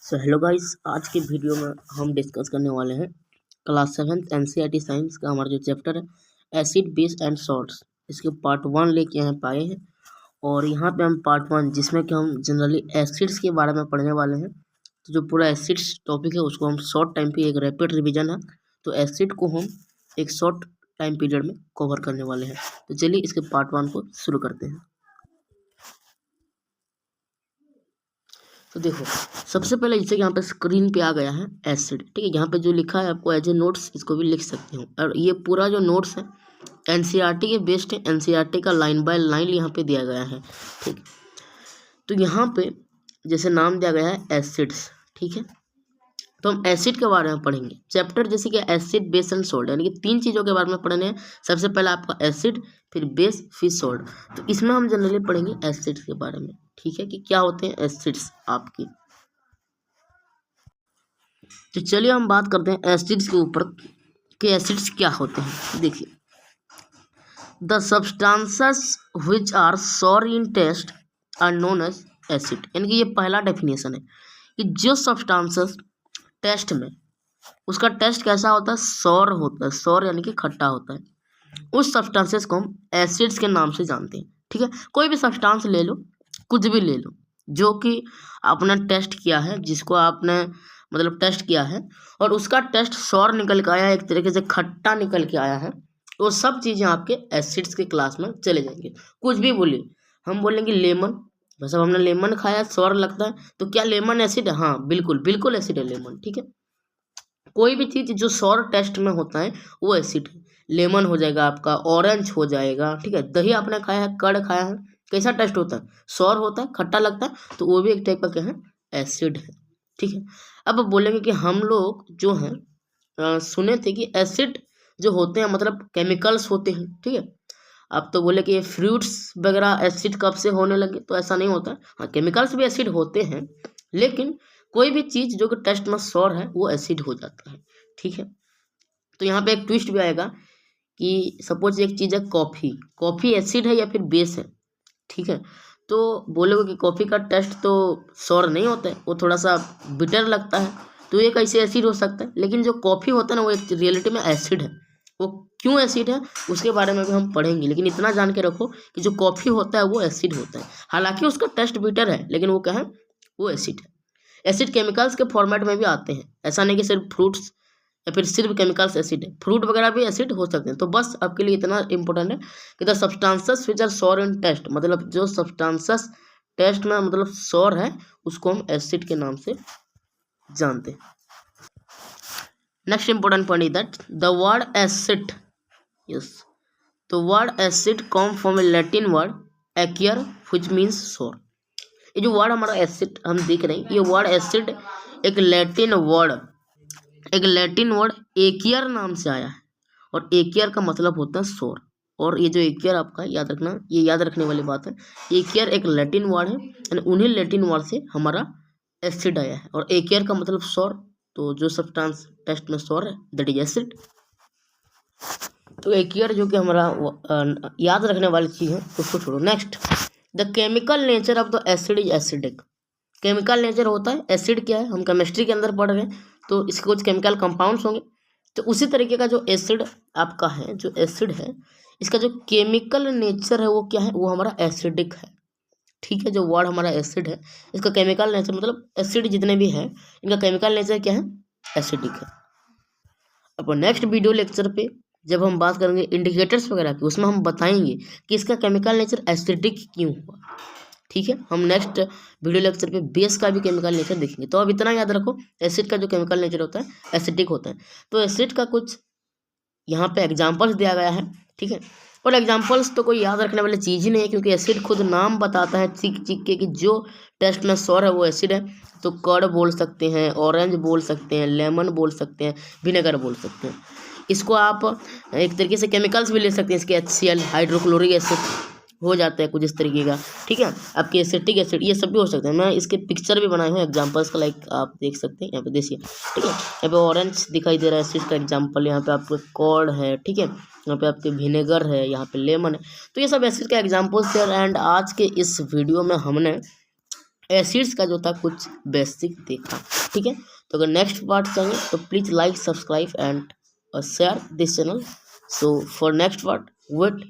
So hello guys, आज के video में हम डिस्कस करने वाले हैं क्लास 7 एनसीईआरटी साइंस का हमारा जो चैप्टर है एसिड बेस एंड सॉल्ट्स, इसके पार्ट 1 लेके यहाँ पाए हैं। और यहाँ पे हम पार्ट 1 जिसमें कि हम जनरली एसिड्स के बारे में पढ़ने वाले हैं। तो जो पूरा एसिड्स टॉपिक है उसको हम शॉर्ट टाइम पे, एक रैपिड रिविजन है, तो एसिड को हम एक शॉर्ट टाइम पीरियड में कवर करने वाले हैं। तो चलिए इसके पार्ट 1 को शुरू करते हैं। तो देखो, सबसे पहले जैसे यहाँ पे स्क्रीन पे आ गया है एसिड, ठीक है। यहाँ पे जो लिखा है आपको एज ए नोट्स, इसको भी लिख सकते हो। और ये पूरा जो नोट्स है एनसीईआरटी के बेस्ड है, एनसीईआरटी का लाइन बाय लाइन यहाँ पे दिया गया है, ठीक। तो यहाँ पे जैसे नाम दिया गया है एसिड्स, ठीक है। तो हम एसिड के बारे में पढ़ेंगे चैप्टर, जैसे कि एसिड बेस एंड सोल्ट, यानी कि 3 चीज़ों के बारे में पढ़ने हैं। सबसे पहला आपका एसिड, फिर बेस, फिर सोल्ट। तो इसमें हम जनरली पढ़ेंगे एसिड्स के बारे में, ठीक है, कि क्या होते हैं एसिड्स आपकी। तो चलिए हम बात करते हैं एसिड्स के ऊपर कि एसिड्स क्या होते हैं। देखिए, the substances which are sour in taste are known as acid, यानी कि ये पहला डेफिनेशन है कि जो सब्सटेंसेस टेस्ट में उसका टेस्ट कैसा होता है, सॉर होता है। सॉर यानी कि खट्टा होता है। उस सब्सटेंसेस को हम एसिड्स के नाम से जानते हैं, ठीक है। कोई भी सब्सटेंस ले लो, कुछ भी ले लो, जो कि आपने टेस्ट किया है, जिसको आपने मतलब टेस्ट किया है और उसका टेस्ट सॉर निकल के आया, एक तरीके से खट्टा निकल के आया है, तो सब चीज़ें आपके एसिड्स के क्लास में चले जाएंगे। कुछ भी बोलिए, हम बोलेंगे लेमन, बस अब हमने लेमन खाया, सॉर लगता है, तो क्या लेमन एसिड है? हाँ, बिल्कुल बिल्कुल एसिड है लेमन, ठीक है। कोई भी चीज़ जो सॉर टेस्ट में होता है वो एसिड है। लेमन हो जाएगा आपका, ऑरेंज हो जाएगा, ठीक है। दही आपने खाया है, कर्ड खाया है, कैसा टेस्ट होता है? सॉर होता है, खट्टा लगता है, तो वो भी एक टाइप का क्या है, एसिड है, ठीक है। अब बोलेंगे कि हम लोग जो हैं सुने थे कि एसिड जो होते हैं मतलब केमिकल्स होते हैं, ठीक है। अब तो बोले कि ये फ्रूट्स वगैरह एसिड कब से होने लगे, तो ऐसा नहीं होता है। हाँ, केमिकल्स भी एसिड होते हैं, लेकिन कोई भी चीज़ जो कि टेस्ट में सॉर है वो एसिड हो जाता है, ठीक है। तो यहाँ पे एक ट्विस्ट भी आएगा कि सपोज एक चीज़ है कॉफ़ी, कॉफ़ी एसिड है या फिर बेस है, ठीक है। तो बोलोगे कि कॉफ़ी का टेस्ट तो सॉर नहीं होता है, वो थोड़ा सा बिटर लगता है, तो ये कैसे एसिड हो सकता है? लेकिन जो कॉफ़ी होता है ना, वो एक रियलिटी में एसिड है। वो क्यों एसिड है उसके बारे में भी हम पढ़ेंगे, लेकिन इतना जान के रखो कि जो कॉफ़ी होता है वो एसिड होता है। हालांकि उसका टेस्ट बिटर है, लेकिन वो क्या है, वो एसिड है। एसिड केमिकल्स के फॉर्मेट में भी आते हैं, ऐसा नहीं कि सिर्फ फ्रूट्स या फिर सिर्फ केमिकल्स एसिड है, फ्रूट वगैरह भी एसिड हो सकते हैं। तो बस आपके लिए इतना इंपॉर्टेंट है कि the substances which are sour in taste, मतलब जो सब्सटेंसेस टेस्ट में मतलब सॉर है उसको हम एसिड के नाम से जानते हैं। Next important point is that the word acid, yes, तो word acid come from a Latin word acer which means sour. ये जो वर्ड हमारा एसिड हम देख रहे हैं, ये वर्ड एसिड एक लैटिन वर्ड एकियर नाम से आया है, और एकियर का मतलब होता है सोर। और ये जो एकियर आपका याद रखना, ये याद रखने वाली बात है, एकियर एक लैटिन वर्ड है, यानी उन्हीं लैटिन वर्ड से हमारा एसिड आया है। और एकियर का मतलब सौर, तो जो सब्सटेंस टेस्ट में सौर है दैट इज एसिड। तो एकियर जो कि हमारा याद रखने वाली चीज़ है, उसको छोड़ो। Next, the chemical nature of the acid is acidic. Chemical nature होता है, एसिड क्या है हम केमिस्ट्री के अंदर पढ़ रहे हैं, तो इसके कुछ केमिकल कंपाउंड्स होंगे। तो उसी तरीके का जो एसिड आपका है, जो एसिड है, इसका जो केमिकल नेचर है वो क्या है, वो हमारा एसिडिक है, ठीक है। जो वर्ड हमारा एसिड है, इसका केमिकल नेचर मतलब एसिड जितने भी है इनका केमिकल नेचर क्या है, एसिडिक है। अब नेक्स्ट वीडियो लेक्चर पे जब हम बात करेंगे इंडिकेटर्स वगैरह की, उसमें हम बताएंगे कि इसका केमिकल नेचर एसिडिक क्यों हुआ, ठीक है। हम नेक्स्ट वीडियो लेक्चर पे बेस का भी केमिकल नेचर देखेंगे। तो अब इतना याद रखो, एसिड का जो केमिकल नेचर होता है एसिडिक होता है। तो एसिड का कुछ यहाँ पे एग्जांपल्स दिया गया है, ठीक है। और एग्जांपल्स तो कोई याद रखने वाली चीज़ ही नहीं है, क्योंकि एसिड खुद नाम बताता है चीख चीख के कि जो टेस्ट में सॉर है वो एसिड है। तो कर्ड बोल सकते हैं, ऑरेंज बोल सकते हैं, लेमन बोल सकते हैं, विनेगर बोल सकते हैं। इसको आप एक तरीके से केमिकल्स भी ले सकते हैं, इसके HCl, हाइड्रोक्लोरिक एसिड हो जाता है कुछ इस तरीके का, ठीक है। आपके एसिटिक एसिड ये सब भी हो सकते हैं। मैं इसके पिक्चर भी बनाए हुए एग्जांपल्स का, लाइक आप देख सकते हैं यहाँ पे देखिए, ठीक है। यहाँ पे ऑरेंज दिखाई दे रहा है एसिड का एग्जांपल, यहाँ पे आपको कॉर्ड है, ठीक है, यहाँ पे आपके विनेगर है, यहाँ पे लेमन है। तो ये सब एसिड का एग्जांपल्स थे। एंड आज के इस वीडियो में हमने एसिड्स का जो था कुछ बेसिक देखा। ठीक है, तो अगर नेक्स्ट पार्ट चाहिए तो please like, subscribe and share this channel. So for next part wait